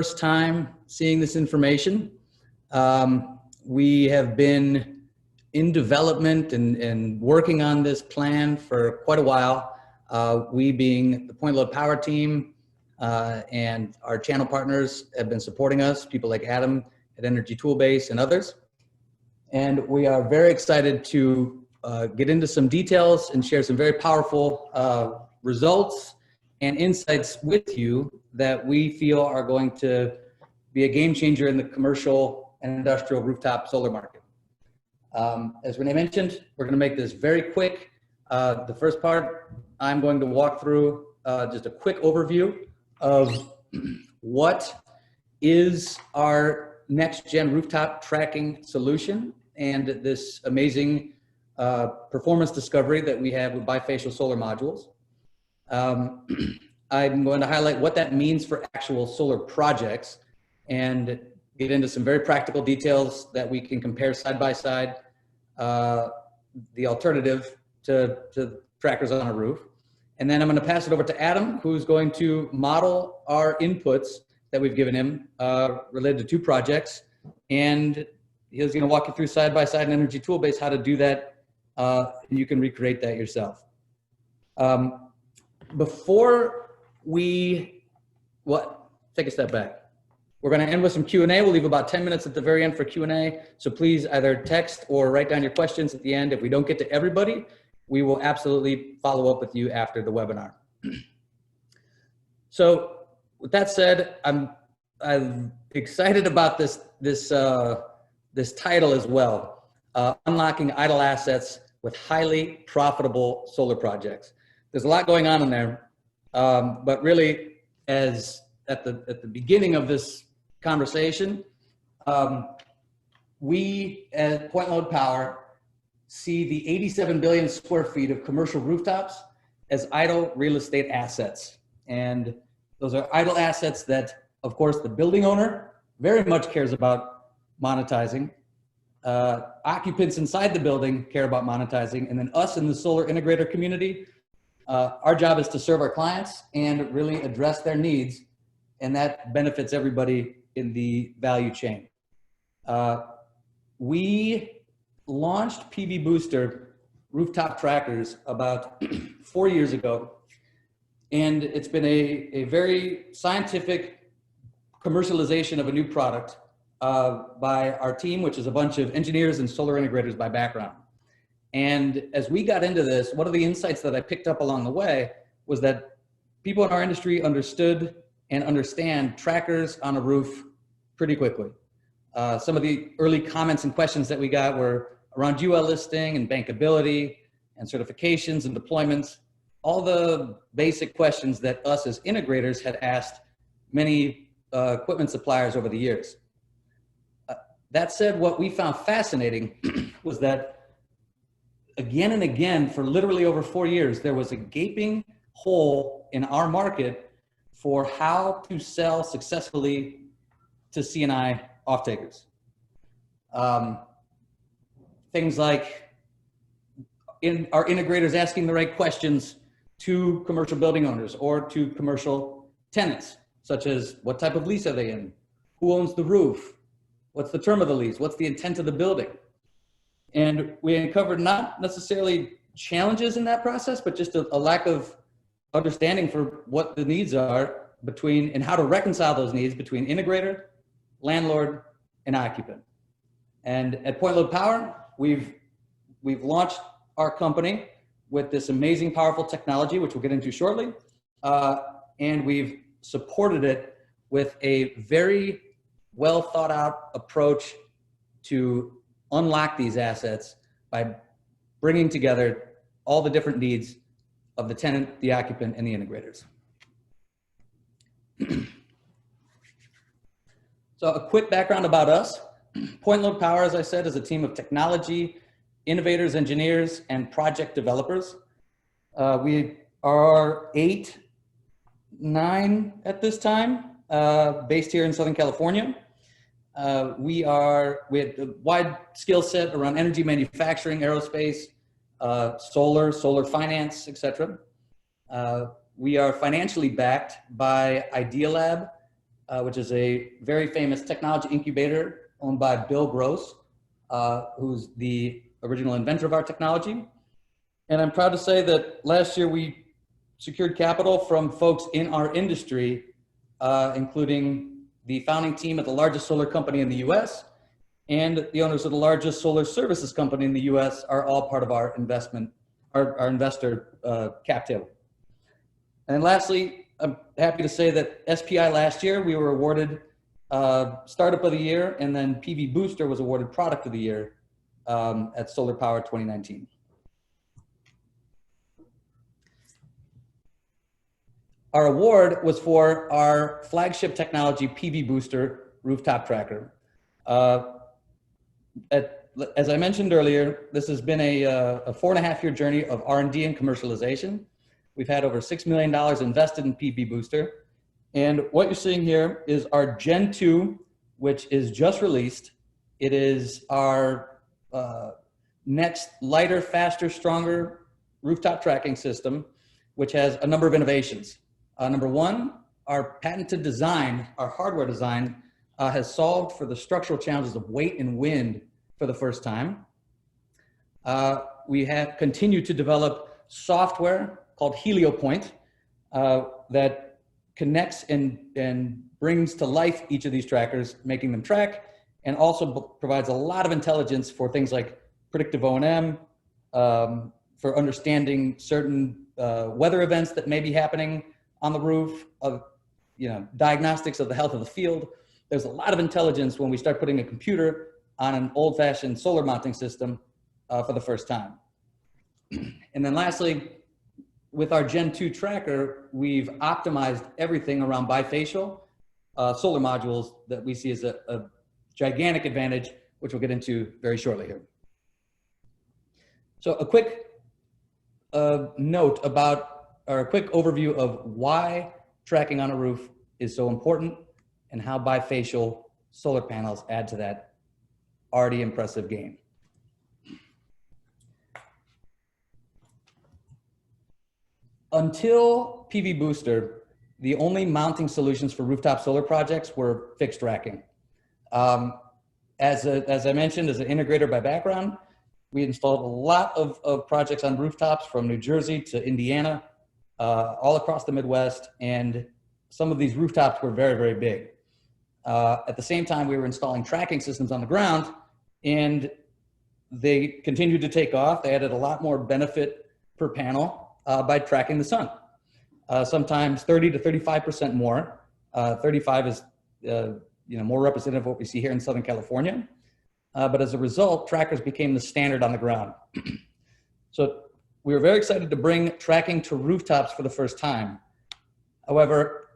first time seeing this information. We have been in development and working on this plan for quite a while. We being the Point Load Power team and our channel partners have been supporting us, people like Adam at Energy Toolbase and others. And we are very excited to get into some details and share some very powerful results and insights with you that we feel are going to be a game changer in the commercial and industrial rooftop solar market. As Renee mentioned, we're going to make this very quick. The first part, I'm going to walk through just a quick overview of what is our next-gen rooftop tracking solution and this amazing performance discovery that we have with bifacial solar modules. I'm going to highlight what that means for actual solar projects and get into some very practical details that we can compare side by side the alternative to trackers on a roof. And then I'm going to pass it over to Adam, who's going to model our inputs that we've given him related to 2 projects. And he's going to walk you through side by side in Energy Toolbase how to do that. And you can recreate that yourself. Before we, take a step back. We're going to end with some Q&A. We'll leave about 10 minutes at the very end for Q&A. So please either text or write down your questions at the end. If we don't get to everybody, we will absolutely follow up with you after the webinar. So with that said, I'm excited about this title as well. Unlocking idle assets with highly profitable solar projects. There's a lot going on in there, but really, as at the beginning of this conversation, we at Point Load Power see the 87 billion square feet of commercial rooftops as idle real estate assets. And those are idle assets that, of course, the building owner very much cares about monetizing. Occupants inside the building care about monetizing. And then us in the solar integrator community, our job is to serve our clients and really address their needs. And that benefits everybody in the value chain. We launched PV Booster rooftop trackers about 4 years ago. And it's been a very scientific commercialization of a new product by our team, which is a bunch of engineers and solar integrators by background. And as we got into this, one of the insights that I picked up along the way was that people in our industry understood and understand trackers on a roof pretty quickly. Some of the early comments and questions that we got were around UL listing and bankability and certifications and deployments, all the basic questions that us as integrators had asked many equipment suppliers over the years. That said, what we found fascinating was that again and again, for literally over 4 years, there was a gaping hole in our market for how to sell successfully to C&I off-takers. Things like our integrators asking the right questions to commercial building owners or to commercial tenants, such as what type of lease are they in? Who owns the roof? What's the term of the lease? What's the intent of the building? And we uncovered not necessarily challenges in that process, but just a lack of understanding for what the needs are between and how to reconcile those needs between integrator, landlord, and occupant. And at Point Load Power, we've launched our company with this amazing, powerful technology, which we'll get into shortly. And we've supported it with a very well thought out approach to unlock these assets by bringing together all the different needs of the tenant, the occupant, and the integrators. So a quick background about us. Point Load Power, as I said, is a team of technology, innovators, engineers, and project developers. We are 9 at this time, based here in Southern California. We have a wide skill set around energy manufacturing, aerospace, solar finance, etc. We are financially backed by Idealab, which is a very famous technology incubator owned by Bill Gross, who's the original inventor of our technology. And I'm proud to say that last year we secured capital from folks in our industry, including the founding team at the largest solar company in the US, and the owners of the largest solar services company in the US are all part of our investment, our investor cap table. And lastly, I'm happy to say that SPI last year, we were awarded Startup of the Year, and then PV Booster was awarded Product of the Year at Solar Power 2019. Our award was for our flagship technology, PV Booster Rooftop Tracker. As I mentioned earlier, this has been a 4.5-year journey of R&D and commercialization. We've had over $6 million invested in PV Booster. And what you're seeing here is our Gen 2, which is just released. It is our next lighter, faster, stronger rooftop tracking system, which has a number of innovations. Number one, our patented design, our hardware design, has solved for the structural challenges of weight and wind for the first time. We have continued to develop software called HelioPoint that connects and brings to life each of these trackers, making them track, and also provides a lot of intelligence for things like predictive O&M, for understanding certain weather events that may be happening on the roof, of diagnostics of the health of the field. There's a lot of intelligence when we start putting a computer on an old-fashioned solar mounting system for the first time. And then lastly, with our Gen 2 tracker, we've optimized everything around bifacial solar modules that we see as a gigantic advantage, which we'll get into very shortly here. So a quick note about, or a quick overview of why tracking on a roof is so important and how bifacial solar panels add to that already impressive gain. Until PV Booster, the only mounting solutions for rooftop solar projects were fixed racking. As I mentioned, as an integrator by background, we installed a lot of projects on rooftops from New Jersey to Indiana, all across the Midwest, and some of these rooftops were very, very big. At the same time, we were installing tracking systems on the ground, and they continued to take off. They added a lot more benefit per panel by tracking the sun. Sometimes 30 to 35% more. 35 is more representative of what we see here in Southern California. But as a result, trackers became the standard on the ground. So we were very excited to bring tracking to rooftops for the first time. However,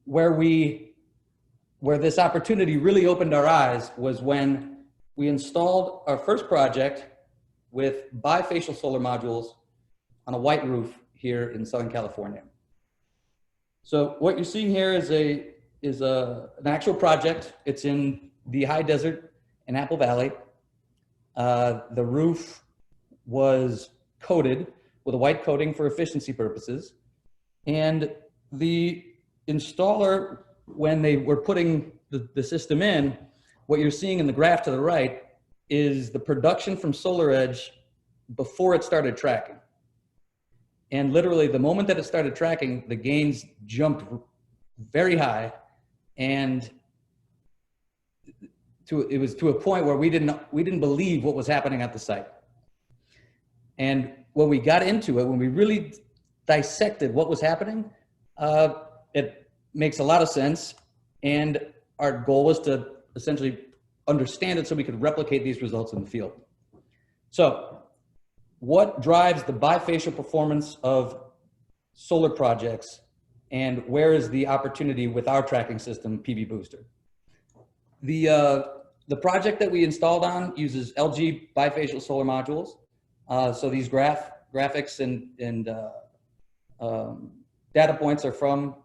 where this opportunity really opened our eyes was when we installed our first project with bifacial solar modules on a white roof here in Southern California. So what you're seeing here is an actual project. It's in the high desert in Apple Valley. The roof was coated with a white coating for efficiency purposes. And the installer, when they were putting the system in, what you're seeing in the graph to the right is the production from SolarEdge before it started tracking. And literally the moment that it started tracking, the gains jumped very high, and it was to a point where we didn't believe what was happening at the site. And when we got into it, when we really dissected what was happening, it makes a lot of sense. And our goal was to essentially understand it so we could replicate these results in the field. So what drives the bifacial performance of solar projects, and where is the opportunity with our tracking system, PV Booster? The project that we installed on uses LG bifacial solar modules. So these graphics and data points are from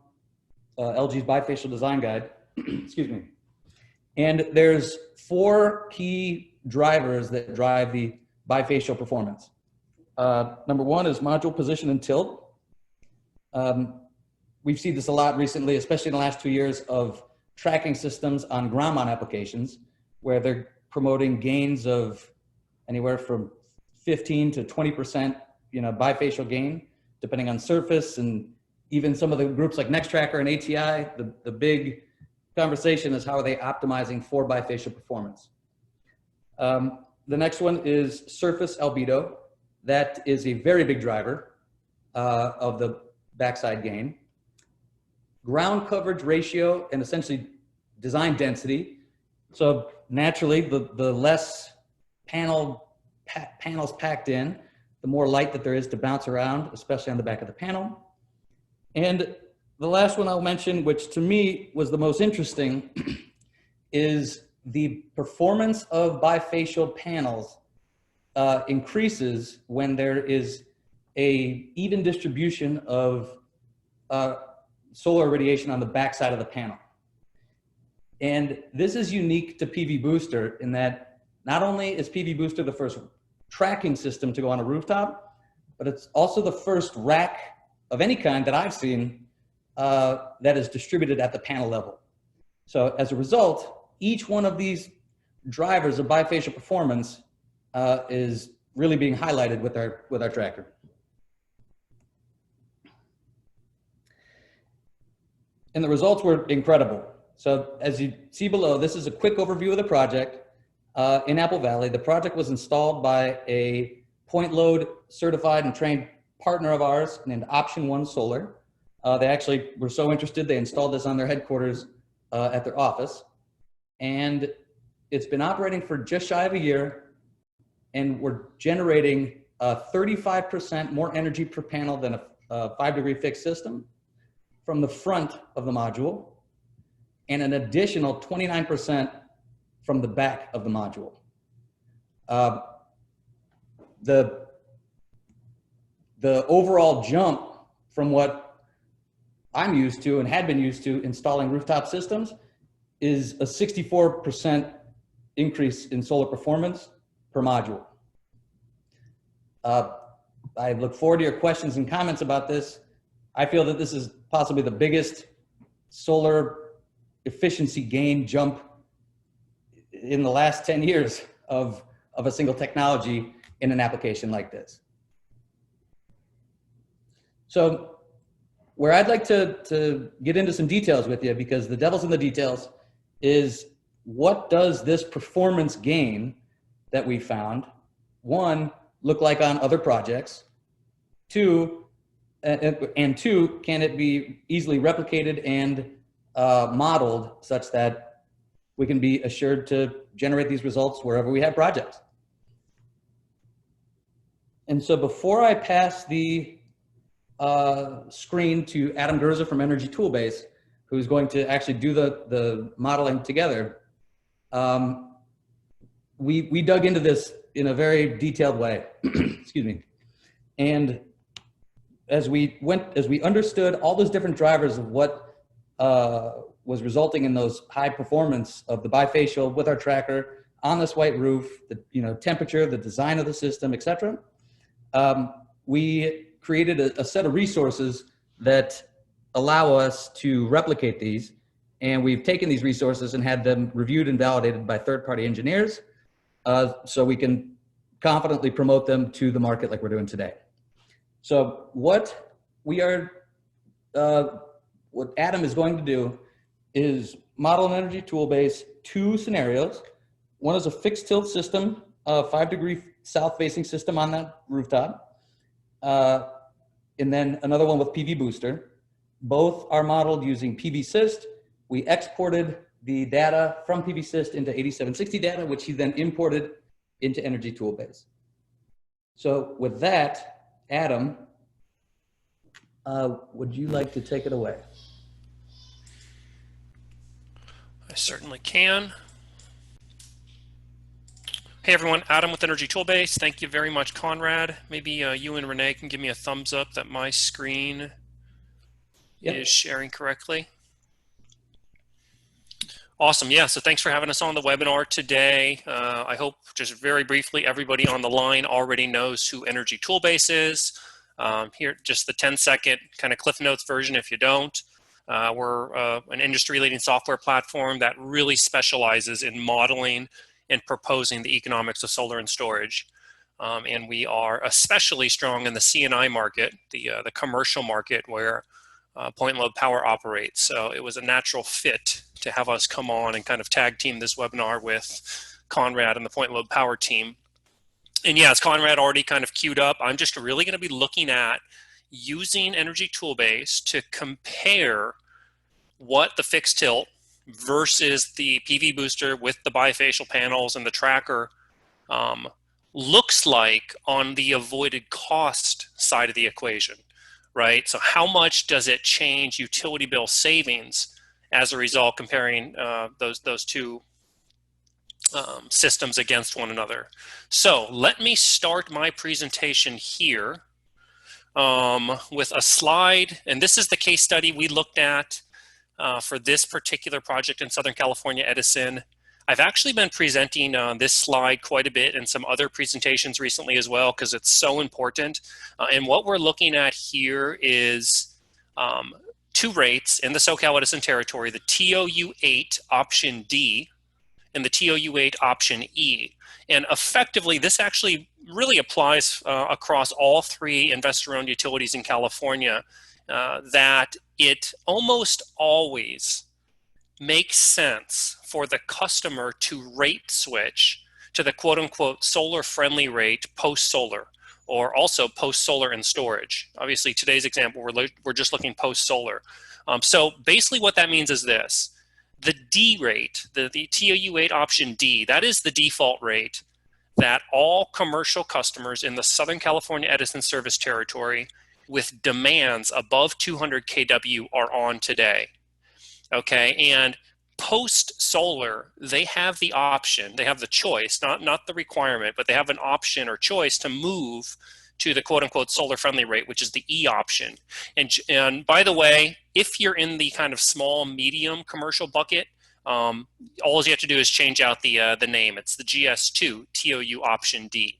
LG's bifacial design guide. Excuse me. And there's 4 key drivers that drive the bifacial performance. Number 1 is module position and tilt. we've seen this a lot recently, especially in the last 2 years, of tracking systems on ground mount applications, where they're promoting gains of anywhere from 15 to 20%, bifacial gain, depending on surface. And even some of the groups like Nextracker and ATI, the big conversation is how are they optimizing for bifacial performance. The next one is surface albedo. That is a very big driver of the backside gain. Ground coverage ratio and essentially design density. So naturally, the less panels packed in, the more light that there is to bounce around, especially on the back of the panel. And the last one I'll mention, which to me was the most interesting, is the performance of bifacial panels increases when there is a even distribution of solar radiation on the backside of the panel. And this is unique to PV Booster in that not only is PV Booster the first tracking system to go on a rooftop, but it's also the first rack of any kind that I've seen that is distributed at the panel level. So as a result, each one of these drivers of bifacial performance is really being highlighted with our tracker. And the results were incredible. So as you see below, this is a quick overview of the project in Apple Valley. The project was installed by a point load certified and trained partner of ours named Option One Solar. They actually were so interested, they installed this on their headquarters at their office. And it's been operating for just shy of a year, and we're generating 35% more energy per panel than a 5-degree fixed system from the front of the module, and an additional 29% from the back of the module. The overall jump from what I'm used to and had been used to installing rooftop systems is a 64% increase in solar performance per module. I look forward to your questions and comments about this. I feel that this is possibly the biggest solar efficiency gain jump in the last 10 years of a single technology in an application like this. So where I'd like to get into some details with you, because the devil's in the details, is what does this performance gain that we found, one, look like on other projects? Two, can it be easily replicated and modeled such that we can be assured to generate these results wherever we have projects? And so before I pass the screen to Adam Gerza from Energy Toolbase, who's going to actually do the modeling together, we dug into this in a very detailed way. Excuse me. And as we understood all those different drivers of what was resulting in those high performance of the bifacial with our tracker on this white roof, the temperature, the design of the system, etc., we created a set of resources that allow us to replicate these. And we've taken these resources and had them reviewed and validated by third-party engineers so we can confidently promote them to the market like we're doing today. So what Adam is going to do is model an Energy Toolbase 2 scenarios. One is a fixed tilt system, a 5-degree south facing system on that rooftop. And then another one with PV Booster. Both are modeled using PVSYST. We exported the data from PVSYST into 8760 data, which he then imported into Energy Toolbase. So with that, Adam, would you like to take it away? I certainly can. Hey everyone, Adam with Energy Toolbase. Thank you very much, Conrad. Maybe you and Renee can give me a thumbs up that my screen is sharing correctly. Awesome. Yeah, so thanks for having us on the webinar today. I hope just very briefly everybody on the line already knows who Energy Toolbase is. Here, just the 10-second kind of Cliff Notes version if you don't. We're an industry-leading software platform that really specializes in modeling and proposing the economics of solar and storage. And we are especially strong in the C&I market, the commercial market where point load power operates. So it was a natural fit to have us come on and kind of tag team this webinar with Conrad and the point load power team. And yeah, as Conrad already kind of queued up, I'm just really going to be looking at using Energy Toolbase to compare what the fixed tilt versus the PV booster with the bifacial panels and the tracker looks like on the avoided cost side of the equation, right? So how much does it change utility bill savings as a result comparing those two systems against one another? So let me start my presentation here with a slide, and this is the case study we looked at for this particular project in Southern California Edison. I've actually been presenting this slide quite a bit in some other presentations recently as well because it's so important. And what we're looking at here is two rates in the SoCal Edison territory, the TOU8 option D and the TOU8 option E. And effectively, this actually really applies across all three investor-owned utilities in California, that it almost always makes sense for the customer to rate switch to the quote-unquote solar-friendly rate post-solar, or also post-solar and storage. Obviously, today's example, we're just looking post-solar. So basically what that means is this. The D rate, the TOU8 option D, that is the default rate that all commercial customers in the Southern California Edison service territory with demands above 200 kW are on today. Okay, and post-solar, they have the option, they have the choice, not the requirement, but they have an option or choice to move to the quote-unquote solar-friendly rate, which is the E option. And by the way, if you're in the kind of small, medium commercial bucket, all you have to do is change out the name. It's the GS2 TOU option D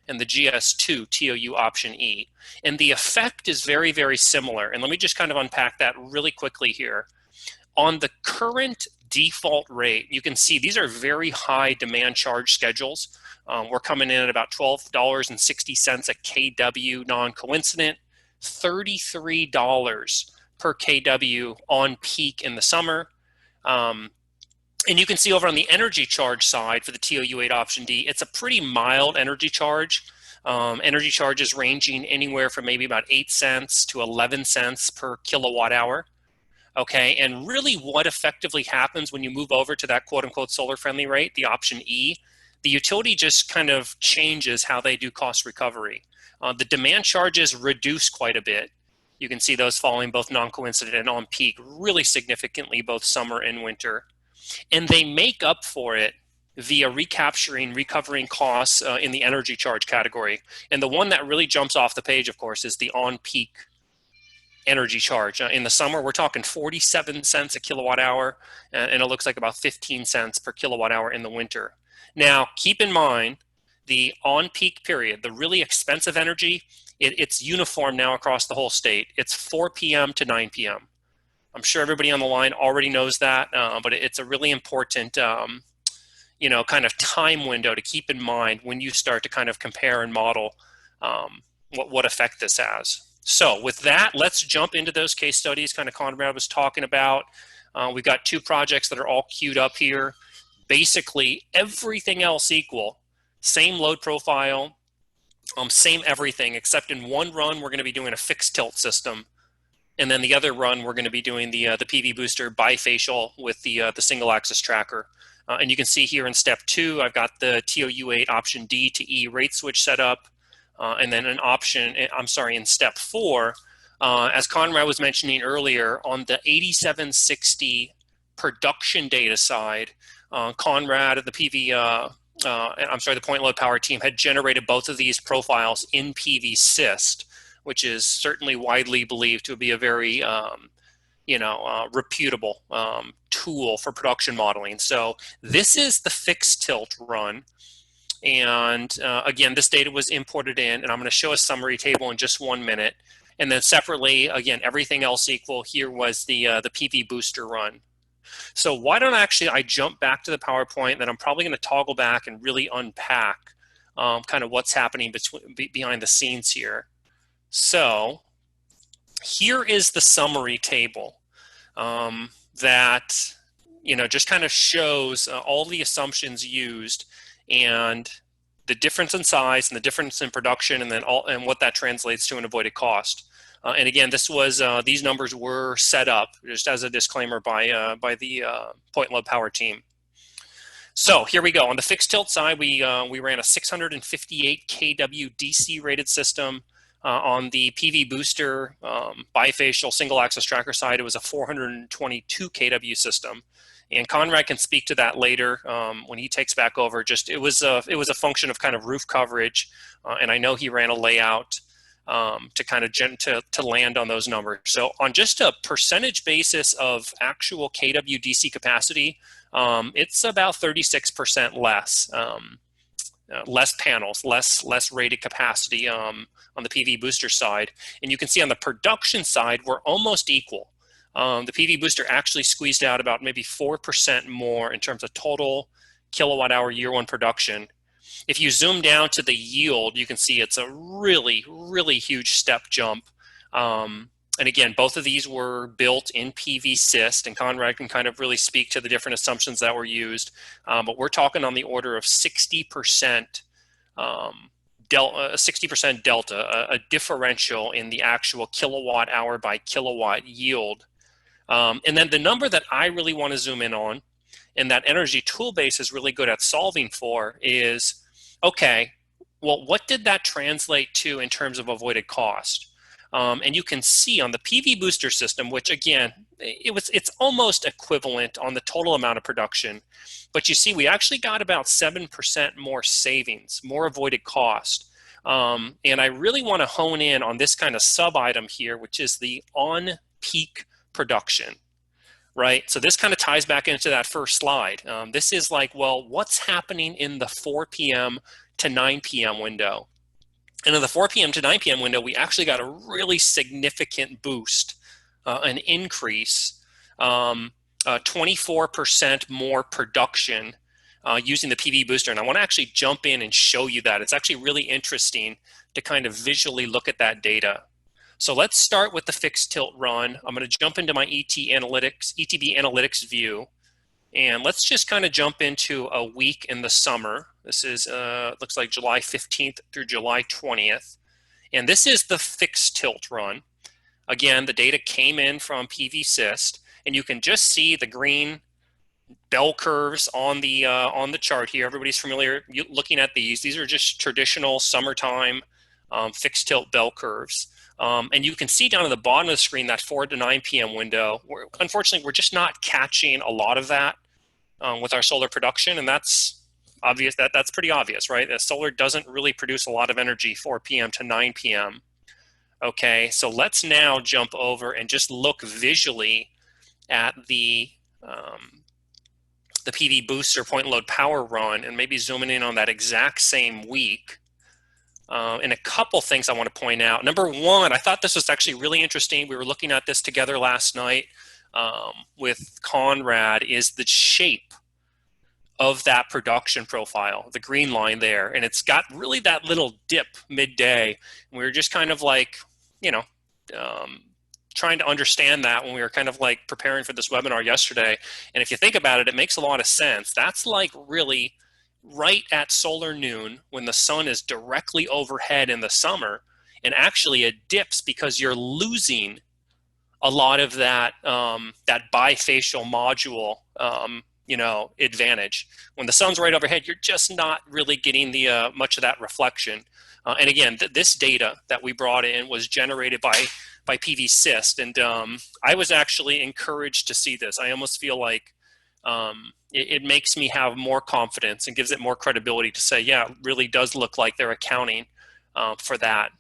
and the GS2 TOU option E. And the effect is very, very similar. And let me just kind of unpack that really quickly here. On the current default rate, you can see these are very high demand charge schedules. We're coming in at about $12.60 a kW non-coincident, $33 per kW on peak in the summer. And you can see over on the energy charge side for the TOU8 option D, it's a pretty mild energy charge. Energy charges ranging anywhere from maybe about 8 cents to 11 cents per kilowatt hour. Okay, and really what effectively happens when you move over to that quote-unquote solar-friendly rate, the option E, the utility just kind of changes how they do cost recovery. The demand charges reduce quite a bit. You can see those falling both non-coincident and on peak really significantly both summer and winter. And they make up for it via recovering costs in the energy charge category. And the one that really jumps off the page, of course, is the on-peak energy charge. In the summer, we're talking 47 cents a kilowatt hour, and it looks like about 15 cents per kilowatt hour in the winter. Now, keep in mind, the on-peak period, the really expensive energy, it's uniform now across the whole state. It's 4 p.m. to 9 p.m. I'm sure everybody on the line already knows that, but it's a really important, kind of time window to keep in mind when you start to kind of compare and model what effect this has. So with that, let's jump into those case studies kind of Conrad was talking about. We've got two projects that are all queued up here. Basically, everything else equal, same load profile, same everything, except in one run, we're going to be doing a fixed tilt system. And then the other run, we're going to be doing the PV booster bifacial with the single axis tracker. And you can see here in step 2, I've got the TOU8 option D to E rate switch set up. And then in step 4, as Conrad was mentioning earlier, on the 8760 production data side, Conrad of the the point load power team had generated both of these profiles in PV-Syst, which is certainly widely believed to be a very, reputable tool for production modeling. So this is the fixed tilt run. And again, this data was imported in, and I'm going to show a summary table in just 1 minute. And then separately, again, everything else equal, here was the PV booster run. So why don't I jump back to the PowerPoint, then I'm probably going to toggle back and really unpack kind of what's happening behind the scenes here. So here is the summary table that just kind of shows all the assumptions used and the difference in size and the difference in production, and then what that translates to in avoided cost. And again, this was these numbers were set up just as a disclaimer by the point load power team. So here we go. On the fixed tilt side, we ran a 658 kW DC rated system. On the PV booster bifacial single axis tracker side, it was a 422 kW system. And Conrad can speak to that later when he takes back over. Just it was a function of kind of roof coverage, and I know he ran a layout to kind of to land on those numbers. So on just a percentage basis of actual kW DC capacity, it's about 36% less. Less panels, less rated capacity on the PV booster side. And you can see on the production side, we're almost equal. The PV booster actually squeezed out about maybe 4% more in terms of total kilowatt hour year one production. If you zoom down to the yield, you can see it's a really, really huge step jump. And again, both of these were built in PV Syst, and Conrad can kind of really speak to the different assumptions that were used. But we're talking on the order of 60% 60% delta, a differential in the actual kilowatt hour by kilowatt yield. And then the number that I really want to zoom in on, and that Energy Toolbase is really good at solving for, is, okay, well, what did that translate to in terms of avoided cost? And you can see on the PV booster system, which again, it's almost equivalent on the total amount of production, but you see we actually got about 7% more savings, more avoided cost. And I really want to hone in on this kind of sub item here, which is the on peak production, right? So this kind of ties back into that first slide. This is like, well, what's happening in the 4 p.m. to 9 p.m. window? And in the 4 p.m. to 9 p.m. window, we actually got a really significant boost, an increase, 24% more production using the PV booster. And I want to actually jump in and show you that. It's actually really interesting to kind of visually look at that data. So let's start with the fixed tilt run. I'm going to jump into my ETB analytics view. And let's just kind of jump into a week in the summer. This is, looks like July 15th through July 20th. And this is the fixed tilt run. Again, the data came in from PV Syst, and you can just see the green bell curves on the chart here. Everybody's familiar looking at these. These are just traditional summertime fixed tilt bell curves. And you can see down at the bottom of the screen that 4 to 9 p.m. window. Unfortunately, we're just not catching a lot of that with our solar production, and that's obvious. That's pretty obvious, right? The solar doesn't really produce a lot of energy 4 p.m. to 9 p.m. Okay, so let's now jump over and just look visually at the PV booster point load power run, and maybe zooming in on that exact same week. And a couple things I want to point out. Number one, I thought this was actually really interesting. We were looking at this together last night with Conrad, is the shape of that production profile, the green line there. And it's got really that little dip midday. And we were just kind of like, trying to understand that when we were kind of like preparing for this webinar yesterday. And if you think about it, it makes a lot of sense. That's like really right at solar noon when the sun is directly overhead in the summer, and actually it dips because you're losing a lot of that that bifacial module advantage. When the sun's right overhead, you're just not really getting the much of that reflection. And again, this data that we brought in was generated by PV Syst, and I was actually encouraged to see this. I almost feel like it makes me have more confidence and gives it more credibility to say, yeah, it really does look like they're accounting for that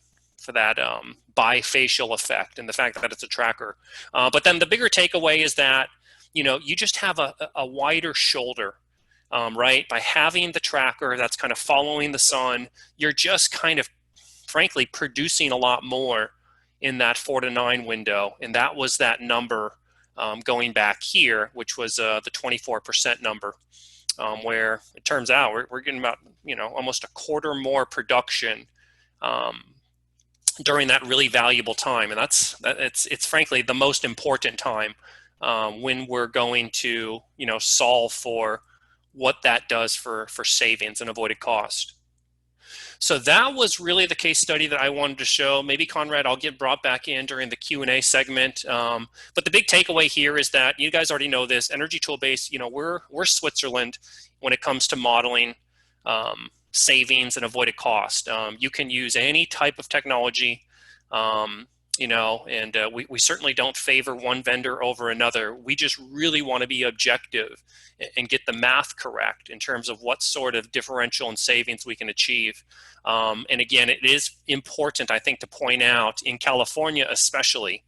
bifacial effect and the fact that it's a tracker. But then the bigger takeaway is that, you just have a wider shoulder right? By having the tracker that's kind of following the sun, you're just kind of, frankly, producing a lot more in that 4 to 9 window. And that was that number going back here, which was the 24% number, where it turns out we're getting about, almost a quarter more production during that really valuable time. And it's frankly the most important time when we're going to, solve for what that does for savings and avoided cost. So that was really the case study that I wanted to show. Maybe, Conrad, I'll get brought back in during the Q&A segment. But the big takeaway here is that you guys already know this. Energy Toolbase, we're Switzerland when it comes to modeling savings and avoided cost. You can use any type of technology, and we certainly don't favor one vendor over another. We just really want to be objective and get the math correct in terms of what sort of differential and savings we can achieve. And again, it is important, I think, to point out in California especially,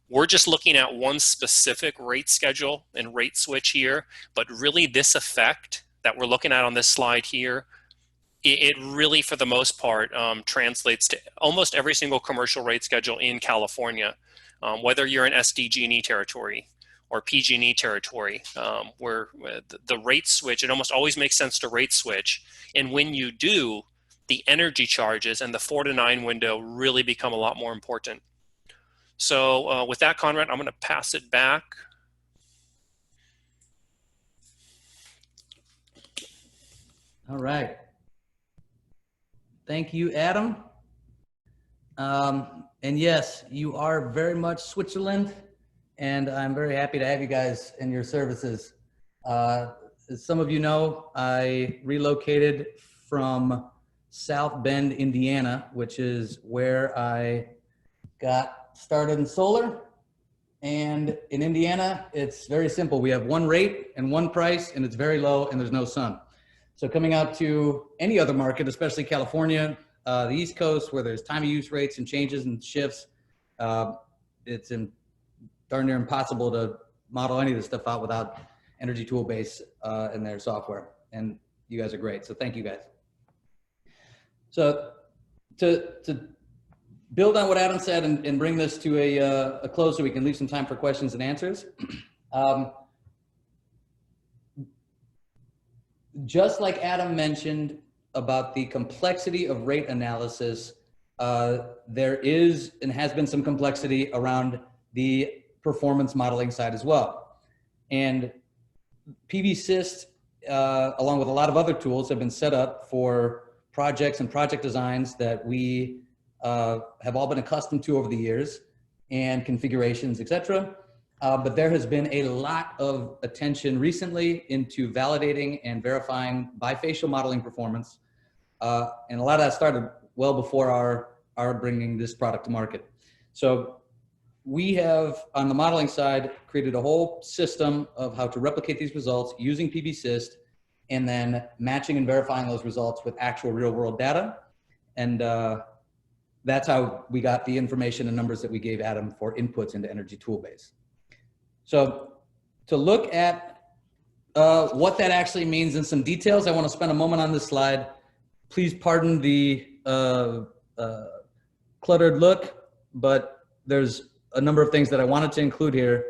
we're just looking at one specific rate schedule and rate switch here, but really this effect that we're looking at on this slide here, it really, for the most part, translates to almost every single commercial rate schedule in California, whether you're in SDG&E territory or PG&E territory, where the rate switch, it almost always makes sense to rate switch. And when you do, the energy charges and the 4 to 9 window really become a lot more important. So with that, Conrad, I'm going to pass it back. All right. Thank you, Adam. And yes, you are very much Switzerland, and I'm very happy to have you guys in your services. As some of you know, I relocated from South Bend, Indiana, which is where I got started in solar. And in Indiana, it's very simple. We have one rate and one price, and it's very low, and there's no sun. So coming out to any other market, especially California, the East Coast, where there's time of use rates and changes and shifts, it's darn near impossible to model any of this stuff out without Energy Toolbase in their software. And you guys are great, so thank you guys. So to build on what Adam said and bring this to a close so we can leave some time for questions and answers. Just like Adam mentioned about the complexity of rate analysis, there is and has been some complexity around the performance modeling side as well. And PVSys, along with a lot of other tools, have been set up for projects and project designs that we have all been accustomed to over the years, and configurations, etc. But there has been a lot of attention recently into validating and verifying bifacial modeling performance. And a lot of that started well before our bringing this product to market. So we have, on the modeling side, created a whole system of how to replicate these results using PVSys, and then matching and verifying those results with actual real world data. And that's how we got the information and numbers that we gave Adam for inputs into Energy Toolbase. So to look at what that actually means in some details, I want to spend a moment on this slide. Please pardon the cluttered look, but there's a number of things that I wanted to include here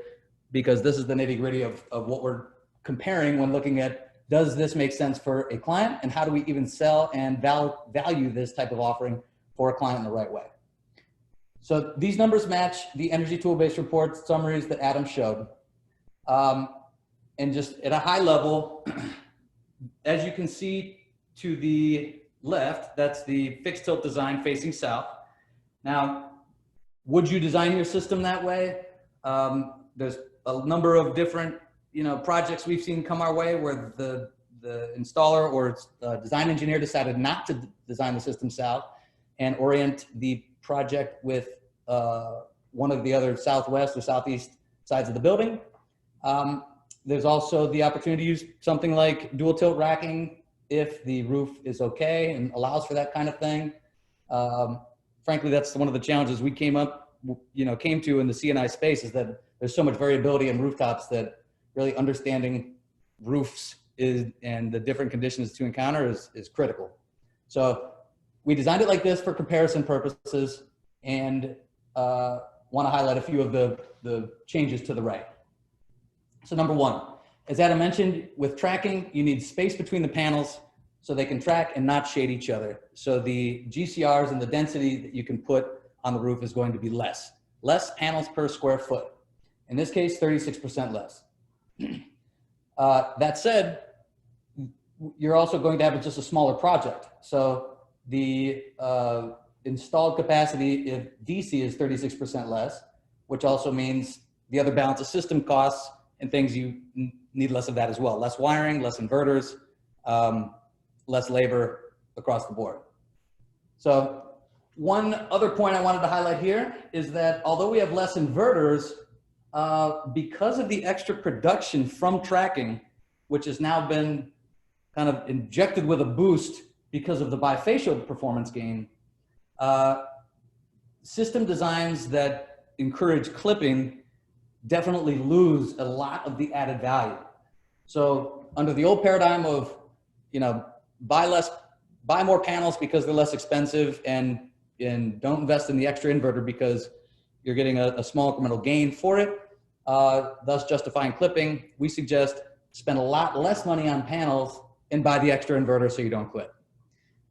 because this is the nitty-gritty of what we're comparing when looking at, does this make sense for a client, and how do we even sell and value this type of offering for a client in the right way. So these numbers match the Energy Toolbase report summaries that Adam showed. And just at a high level, as you can see to the left, that's the fixed tilt design facing south. Now, would you design your system that way? There's a number of different projects we've seen come our way where the installer or design engineer decided not to design the system south and orient the project with one of the other southwest or southeast sides of the building. There's also the opportunity to use something like dual tilt racking if the roof is okay and allows for that kind of thing. Frankly, that's one of the challenges we came to in the C&I space, is that there's so much variability in rooftops that really understanding roofs and the different conditions to encounter is critical. So we designed it like this for comparison purposes, and want to highlight a few of the changes to the right. So number one, as Adam mentioned, with tracking, you need space between the panels so they can track and not shade each other. So the GCRs and the density that you can put on the roof is going to be less panels per square foot. In this case, 36% less. That said, you're also going to have just a smaller project. So the installed capacity if DC is 36% less, which also means the other balance of system costs and things, you need less of that as well. Less wiring, less inverters, less labor across the board. So one other point I wanted to highlight here is that although we have less inverters, because of the extra production from tracking, which has now been kind of injected with a boost because of the bifacial performance gain, system designs that encourage clipping definitely lose a lot of the added value. So under the old paradigm of, buy more panels because they're less expensive and don't invest in the extra inverter because you're getting a small incremental gain for it, thus justifying clipping, we suggest spend a lot less money on panels and buy the extra inverter so you don't clip.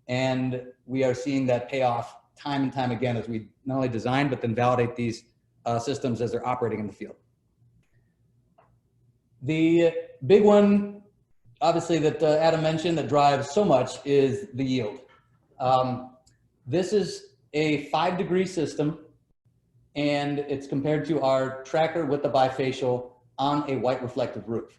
And we are seeing that pay off time and time again as we not only design, but then validate these systems as they're operating in the field. The big one, obviously, that Adam mentioned that drives so much is the yield. This is a 5-degree system, and it's compared to our tracker with the bifacial on a white reflective roof.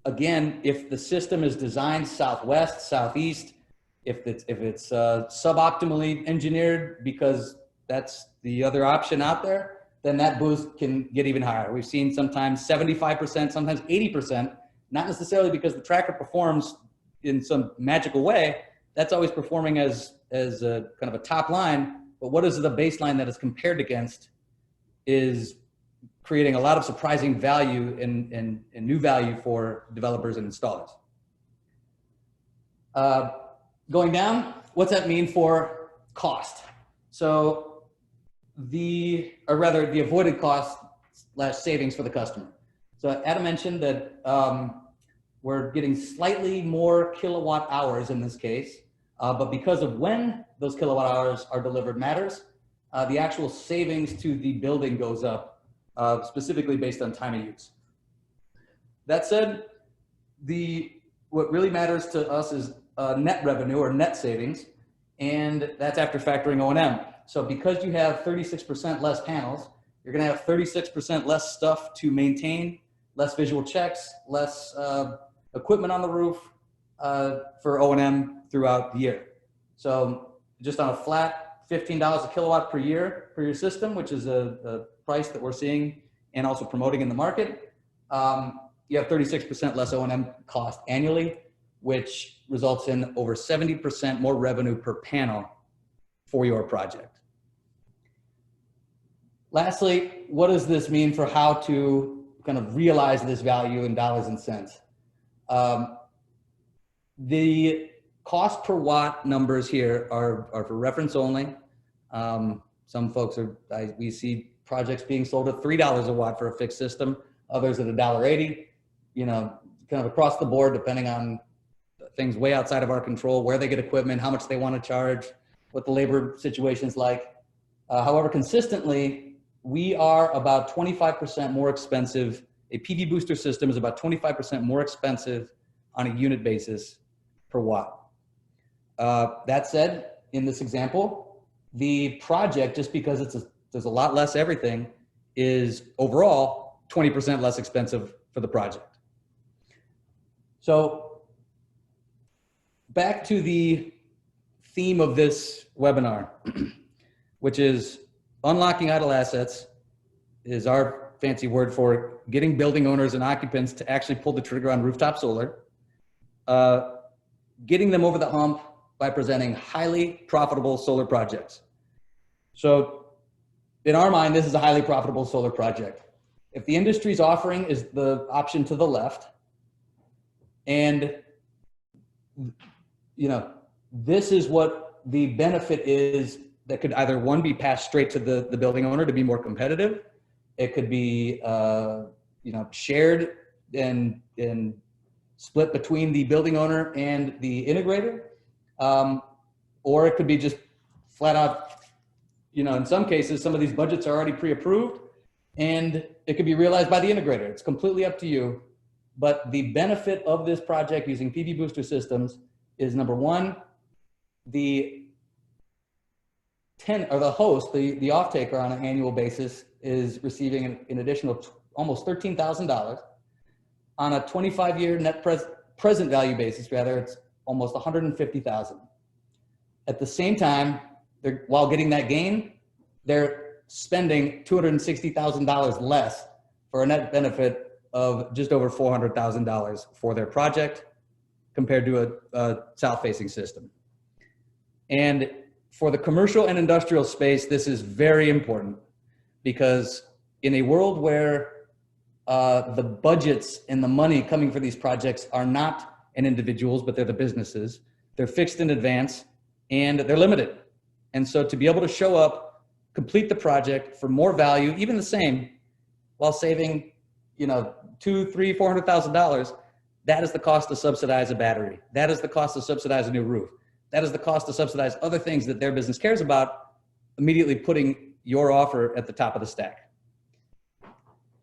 Again, if the system is designed southwest, southeast, if it's suboptimally engineered because that's the other option out there, then that boost can get even higher. We've seen sometimes 75%, sometimes 80%, not necessarily because the tracker performs in some magical way. That's always performing as a kind of a top line, but what is the baseline that is compared against is creating a lot of surprising value and new value for developers and installers. Going down, what's that mean for cost? So the avoided cost / savings for the customer. So Adam mentioned that we're getting slightly more kilowatt hours in this case, but because of when those kilowatt hours are delivered matters, the actual savings to the building goes up, specifically based on time of use. That said, what really matters to us is net revenue or net savings, and that's after factoring O&M. So because you have 36% less panels, you're going to have 36% less stuff to maintain, less visual checks, less equipment on the roof for O&M throughout the year. So just on a flat $15 a kilowatt per year for your system, which is a price that we're seeing and also promoting in the market, you have 36% less O&M cost annually, which results in over 70% more revenue per panel for your project. Lastly, what does this mean for how to kind of realize this value in dollars and cents? The cost per watt numbers here are for reference only. Some folks we see projects being sold at $3 a watt for a fixed system, others at $1.80, kind of across the board, depending on things way outside of our control, where they get equipment, how much they want to charge, what the labor situation is like. However, consistently, we are about 25% more expensive. A PV booster system is about 25% more expensive on a unit basis per watt. That said, in this example, the project, just because there's a lot less everything, is overall 20% less expensive for the project. So back to the theme of this webinar, which is unlocking idle assets, is our fancy word for getting building owners and occupants to actually pull the trigger on rooftop solar, getting them over the hump by presenting highly profitable solar projects. So in our mind, this is a highly profitable solar project. If the industry's offering is the option to the left, And, you know, this is what the benefit is that could either, one, be passed straight to the building owner to be more competitive. It could be, you know, shared and split between the building owner and the integrator. Or it could be just flat out, you know, in some cases, some of these budgets are already pre-approved and it could be realized by the integrator. It's completely up to you. But the benefit of this project using PV booster systems is, number one, the host, the off-taker on an annual basis is receiving an additional almost $13,000. On a 25-year net present value basis, rather, it's almost $150,000. At the same time, while getting that gain, they're spending $260,000 less for a net benefit of just over $400,000 for their project compared to a south-facing system. And for the commercial and industrial space, this is very important because in a world where the budgets and the money coming for these projects are not in individuals, but they're the businesses, they're fixed in advance and they're limited. And so to be able to show up, complete the project for more value, even the same, while saving, you know, $200,000, $300,000, $400,000, that is the cost to subsidize a battery. That is the cost to subsidize a new roof. That is the cost to subsidize other things that their business cares about, immediately putting your offer at the top of the stack.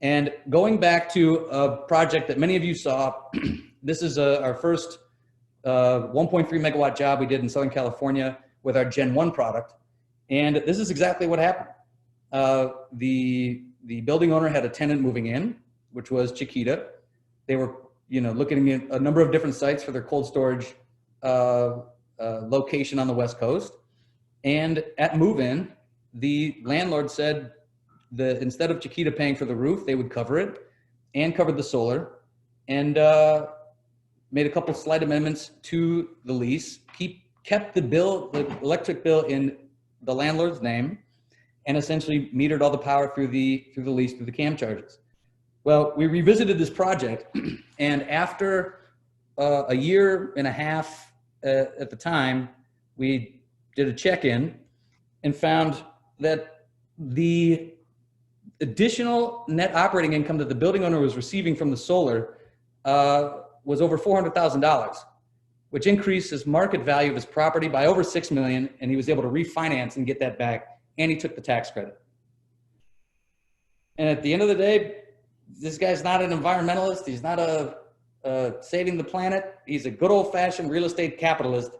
And going back to a project that many of you saw, this is our first 1.3 megawatt job we did in Southern California with our Gen 1 product. And this is exactly what happened. The building owner had a tenant moving in, which was Chiquita. They were, you know, looking at a number of different sites for their cold storage location on the West Coast. And at move-in, the landlord said that instead of Chiquita paying for the roof, they would cover it and covered the solar, and made a couple slight amendments to the lease, kept the electric bill in the landlord's name, and essentially metered all the power through the lease, through the CAM charges. Well, we revisited this project, and after a year and a half at the time, we did a check-in and found that the additional net operating income that the building owner was receiving from the solar was over $400,000, which increased his market value of his property by over $6 million, and he was able to refinance and get that back, and he took the tax credit. And at the end of the day, this guy's not an environmentalist. He's not saving the planet. He's a good old-fashioned real estate capitalist.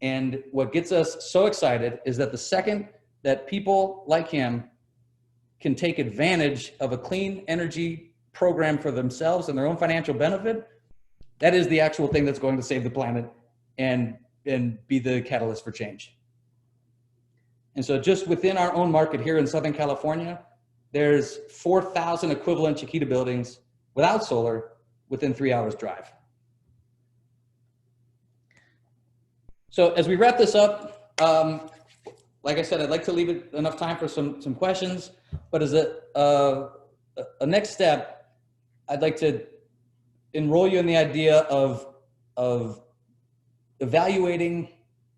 And what gets us so excited is that the second that people like him can take advantage of a clean energy program for themselves and their own financial benefit, that is the actual thing that's going to save the planet and be the catalyst for change. And so just within our own market here in Southern California, there's 4,000 equivalent Chiquita buildings without solar within 3 hours drive. So as we wrap this up, like I said, I'd like to leave it enough time for some questions, but as a next step, I'd like to enroll you in the idea of evaluating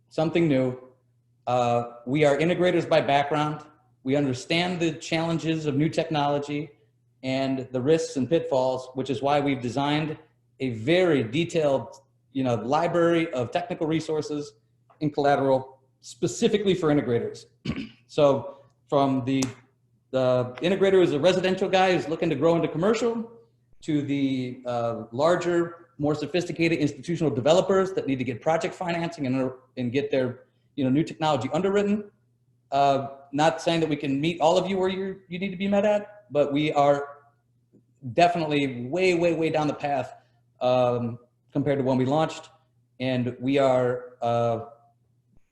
something new. We are integrators by background. We understand the challenges of new technology and the risks and pitfalls, which is why we've designed a very detailed, library of technical resources and collateral specifically for integrators. So from the integrator is a residential guy who's looking to grow into commercial, to the larger, more sophisticated institutional developers that need to get project financing and get their new technology underwritten. Not saying that we can meet all of you where you need to be met at, but we are definitely way, way, way down the path compared to when we launched. And we are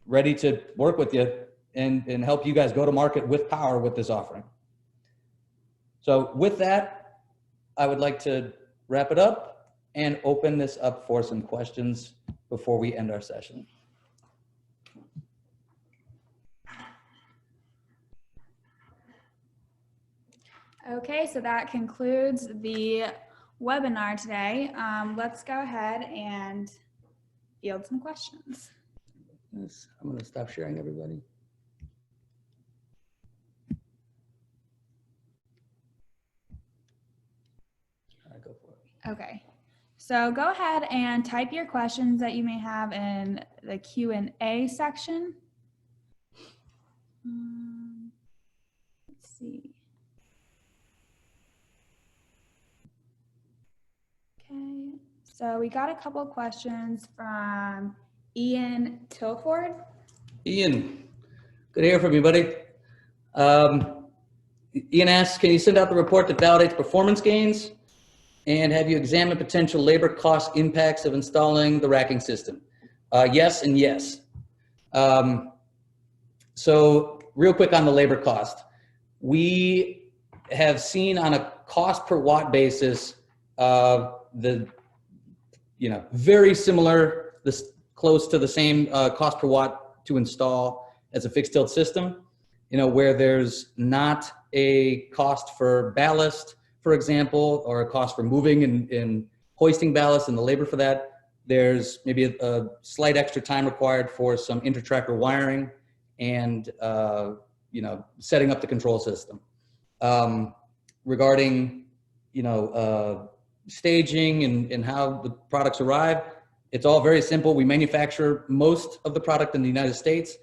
ready to work with you and help you guys go to market with power with this offering. So with that, I would like to wrap it up and open this up for some questions before we end our session. Okay, so that concludes the webinar today. Let's go ahead and field some questions. Yes, I'm going to stop sharing, everybody. All right, go for it. Okay, so go ahead and type your questions that you may have in the Q&A section. Let's see. Okay, so we got a couple of questions from Ian Tilford. Ian, good to hear from you, buddy. Ian asks, can you send out the report that validates performance gains? And have you examined potential labor cost impacts of installing the racking system? Yes and yes. So real quick on the labor cost. We have seen on a cost per watt basis, very similar, close to the same cost per watt to install as a fixed tilt system, where there's not a cost for ballast, for example, or a cost for moving and hoisting ballast and the labor for that. There's maybe a slight extra time required for some inter-tracker wiring and setting up the control system. Regarding staging and how the products arrive, it's all very simple. We manufacture most of the product in the United States,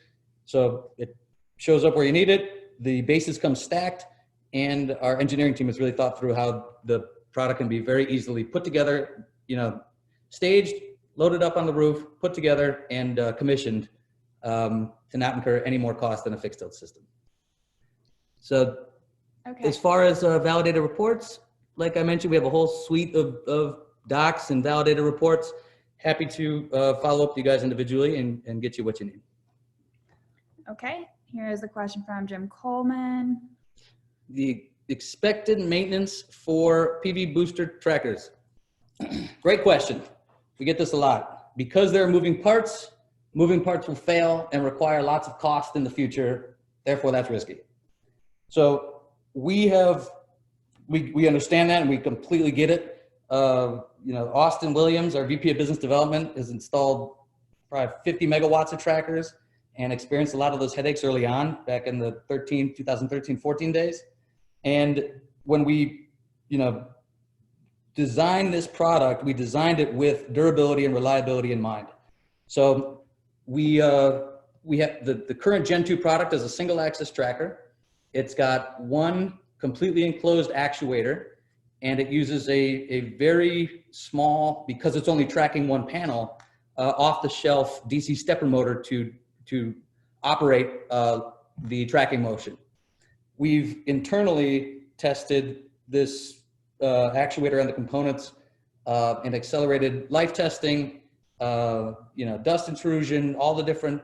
so it shows up where you need it. The bases come stacked, and our engineering team has really thought through how the product can be very easily put together, staged, loaded up on the roof, put together, and commissioned to not incur any more cost than a fixed tilt system. So Okay. as far as validated reports, like I mentioned, we have a whole suite of docs and validated reports. Happy to follow up with you guys individually and get you what you need. Okay, here is a question from Jim Coleman. The expected maintenance for PV booster trackers. Great question. We get this a lot. Because there are moving parts will fail and require lots of cost in the future. Therefore, that's risky. So we understand that and we completely get it. Austin Williams, our VP of Business Development, has installed probably 50 megawatts of trackers and experienced a lot of those headaches early on, back in the 2013-14 days. And when we, designed this product, we designed it with durability and reliability in mind. So we have the current Gen 2 product as a single axis tracker. It's got one completely enclosed actuator, and it uses a very small, because it's only tracking one panel, off-the-shelf DC stepper motor to operate the tracking motion. We've internally tested this actuator and the components in accelerated life testing, dust intrusion, all the different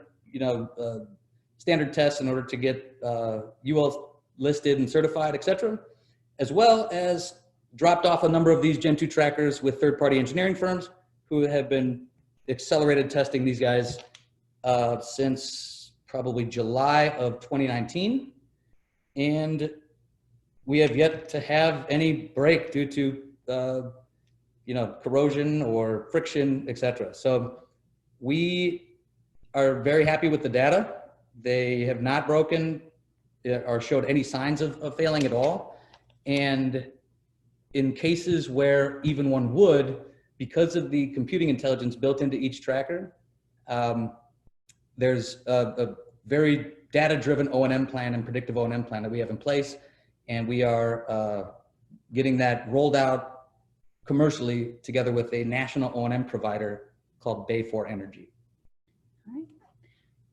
standard tests in order to get UL listed and certified, etc., as well as dropped off a number of these Gen 2 trackers with third-party engineering firms who have been accelerated testing these guys since probably July of 2019. And we have yet to have any break due to corrosion or friction, etc. So we are very happy with the data. They have not broken or showed any signs of failing at all. And in cases where even one would, because of the computing intelligence built into each tracker, there's a very data-driven O&M plan and predictive O&M plan that we have in place. And we are getting that rolled out commercially together with a national O&M provider called Bay4 Energy. All right.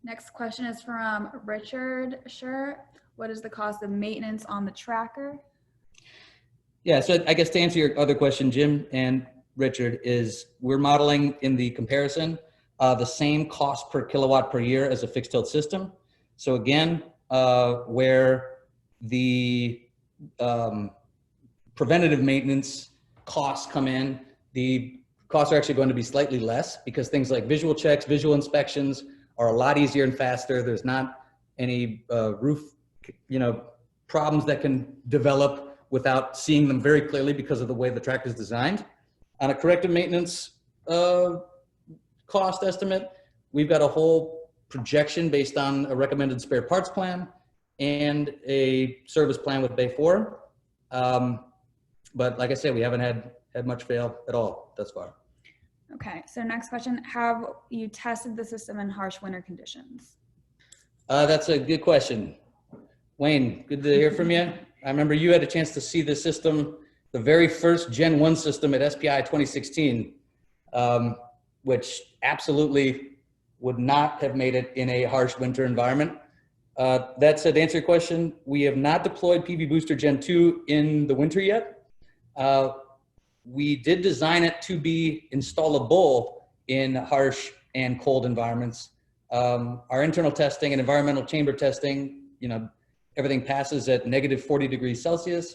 Next question is from Richard Scher. What is the cost of maintenance on the tracker? Yeah, so I guess to answer your other question, Jim and Richard, is we're modeling in the comparison the same cost per kilowatt per year as a fixed tilt system. So again, where the preventative maintenance costs come in, the costs are actually going to be slightly less because things like visual checks, visual inspections are a lot easier and faster. There's not any roof, problems that can develop without seeing them very clearly because of the way the tracker is designed. On a corrective maintenance cost estimate, we've got a whole projection based on a recommended spare parts plan and a service plan with Bay 4. But like I said, we haven't had much fail at all thus far. Okay, so next question, have you tested the system in harsh winter conditions? That's a good question. Wayne, good to hear from you. I remember you had a chance to see the system, the very first Gen 1 system at SPI 2016, which absolutely would not have made it in a harsh winter environment. That said, to answer your question, we have not deployed PV Booster Gen 2 in the winter yet. We did design it to be installable in harsh and cold environments. Our internal testing and environmental chamber testing, everything passes at -40 degrees Celsius.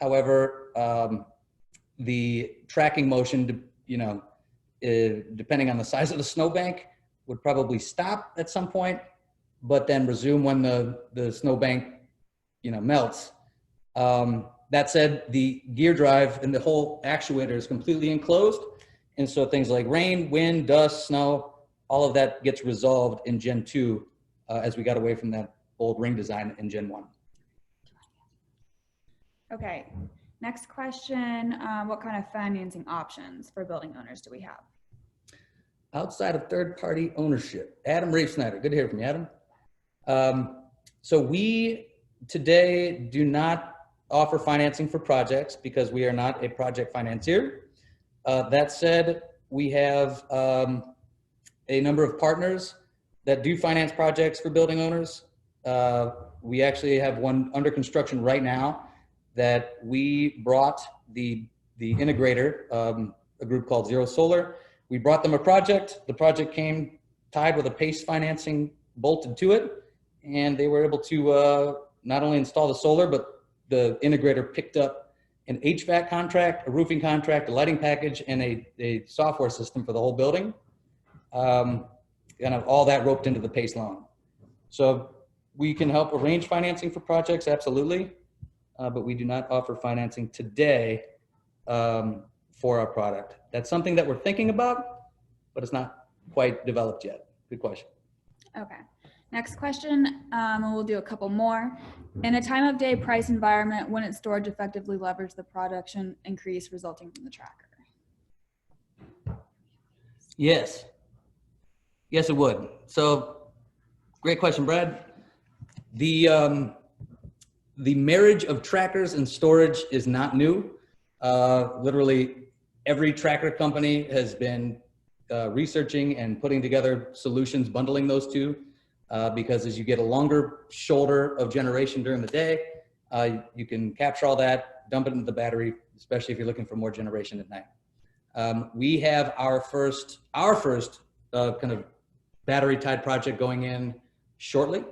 However, the tracking motion, depending on the size of the snowbank, would probably stop at some point, but then resume when the snowbank, melts. That said, the gear drive and the whole actuator is completely enclosed. And so things like rain, wind, dust, snow, all of that gets resolved in Gen 2 as we got away from that old ring design in Gen 1. Okay, next question, what kind of financing options for building owners do we have? Outside of third-party ownership, Adam Reif-Snyder, good to hear from you, Adam. So we today do not offer financing for projects because we are not a project financier. That said, we have a number of partners that do finance projects for building owners. We actually have one under construction right now that we brought the integrator, a group called Zero Solar. We brought them a project. The project came tied with a PACE financing bolted to it, and they were able to not only install the solar, but the integrator picked up an HVAC contract, a roofing contract, a lighting package, and a software system for the whole building. All that roped into the PACE loan. So we can help arrange financing for projects, absolutely, but we do not offer financing today for our product. That's something that we're thinking about, but it's not quite developed yet. Good question. Okay, next question, and we'll do a couple more. In a time of day price environment, wouldn't storage effectively leverage the production increase resulting from the tracker? Yes. Yes, it would. So great question, Brad. The marriage of trackers and storage is not new. Literally every tracker company has been researching and putting together solutions bundling those two because as you get a longer shoulder of generation during the day, you can capture all that, dump it into the battery, especially if you're looking for more generation at night. We have our first kind of battery tied project going in shortly.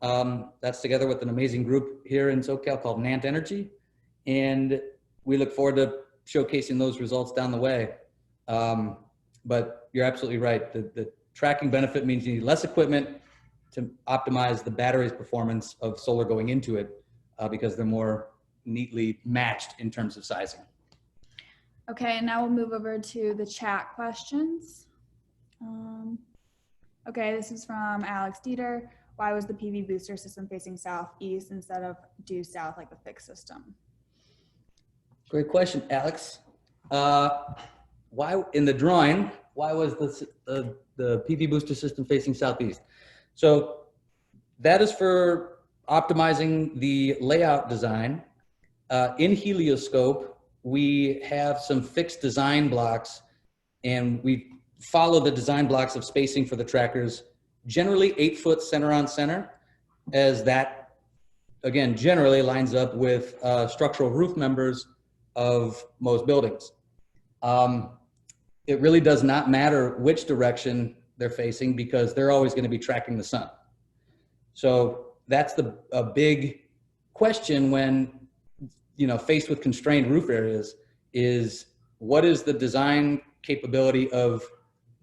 That's together with an amazing group here in SoCal called Nant Energy. And we look forward to showcasing those results down the way. But you're absolutely right. The tracking benefit means you need less equipment to optimize the battery's performance of solar going into it because they're more neatly matched in terms of sizing. Okay, and now we'll move over to the chat questions. Okay, this is from Alex Dieter. Why was the PV booster system facing southeast instead of due south like the fixed system? Great question, Alex. Why in the drawing, why was the PV booster system facing southeast? So that is for optimizing the layout design. In Helioscope, we have some fixed design blocks and we follow the design blocks of spacing for the trackers, generally 8 foot center on center, as that, again, generally lines up with structural roof members of most buildings. It really does not matter which direction they're facing because they're always going to be tracking the sun. So that's a big question when, faced with constrained roof areas is what is the design capability of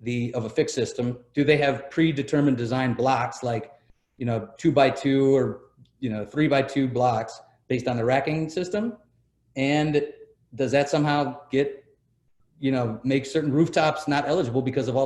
a fixed system? Do they have predetermined design blocks like, 2x2 or, 3x2 blocks based on the racking system? And does that somehow make certain rooftops not eligible because of all the